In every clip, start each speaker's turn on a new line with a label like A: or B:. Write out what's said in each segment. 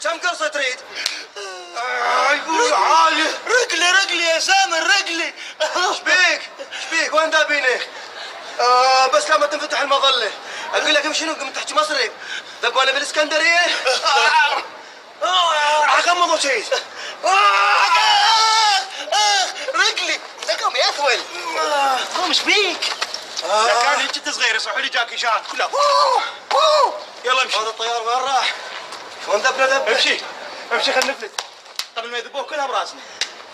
A: كم قرصة تريد؟
B: يقول عالي.
A: رجلي يا سامر رجلي. شبيك وين دابينك؟ بس لما تنفتح المظلة اقول لك شنو قمت تحكي مصري؟ ذبونا بالاسكندرية؟ غمض وشيز. رجلي قوم يا اخول. قوم ايش بيك؟
B: كان هيك انت صغير يصح لي جاكي شان كله. يلا امشي.
A: هذا الطيار وين راح؟ وين ذبنا؟
B: امشي خلينا نفلت قبل ما يذبوه كلها براسنا.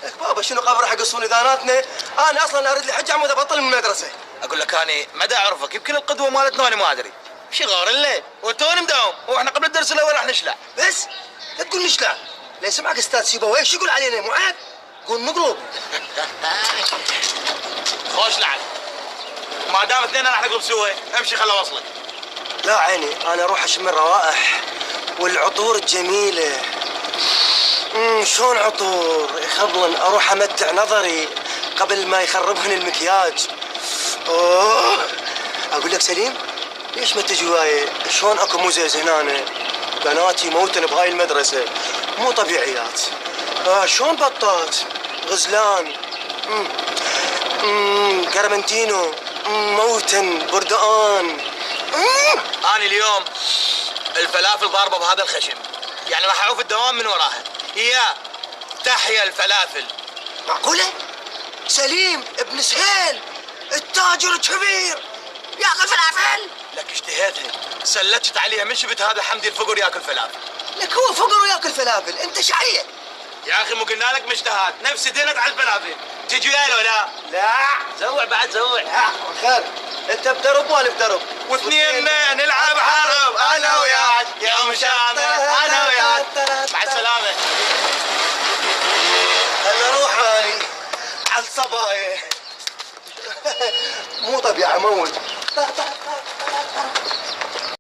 A: لك بابا شنو قبل راح يقصون اذاناتنا؟ انا اصلا اريد لي حج عمود ابطل من المدرسه.
C: اقول لك انا مدى اعرفك يمكن القدوه مالتنا انا ما ادري. مشي غار الليل وتوني مداوم واحنا قبل الدرس الاول راح نشلع.
A: بس لا تقول نشلع. لا يسمعك استاذ سيبويه ايش يقول علينا مو عيب؟ قول مقلوب.
C: خوش لعب. ما دام اثنين راح نقلب سوا امشي خل اوصلك.
A: لا عيني انا اروح اشم الروائح والعطور الجميله. شلون عطور يخبلن اروح امتع نظري قبل ما يخربهن المكياج. اوه اقول لك سليم ليش ما تجي وياي؟ شلون اكو مزز هنا؟ بناتي موتن بهاي المدرسه مو طبيعيات. شلون بطات غزلان كرمنتينو موتن بردقان.
C: انا اليوم الفلافل ضاربه بهذا الخشم يعني راح اعوف الدوام من وراها. يا تحيا الفلافل.
A: معقوله؟ سليم ابن سهيل التاجر الكبير ياكل فلافل؟
C: لك اشتهيتها سلتت عليها من شفت هذا حمدي الفقر ياكل فلافل.
A: لك هو فقر وياكل فلافل انت شعيه.
C: يا اخي مو قلنا لك مشتهات نفسي دينت على الفلافل تجي وياي لو لا؟
A: لا
C: زوع بعد زوع.
A: خير انت بدرب وانا بدرب
C: واثنيننا نلعب حرب انا وياك يا مشامه انا وياك. مع السلامه.
A: هلا روح اني على الصبايا. مو طبيعي موت.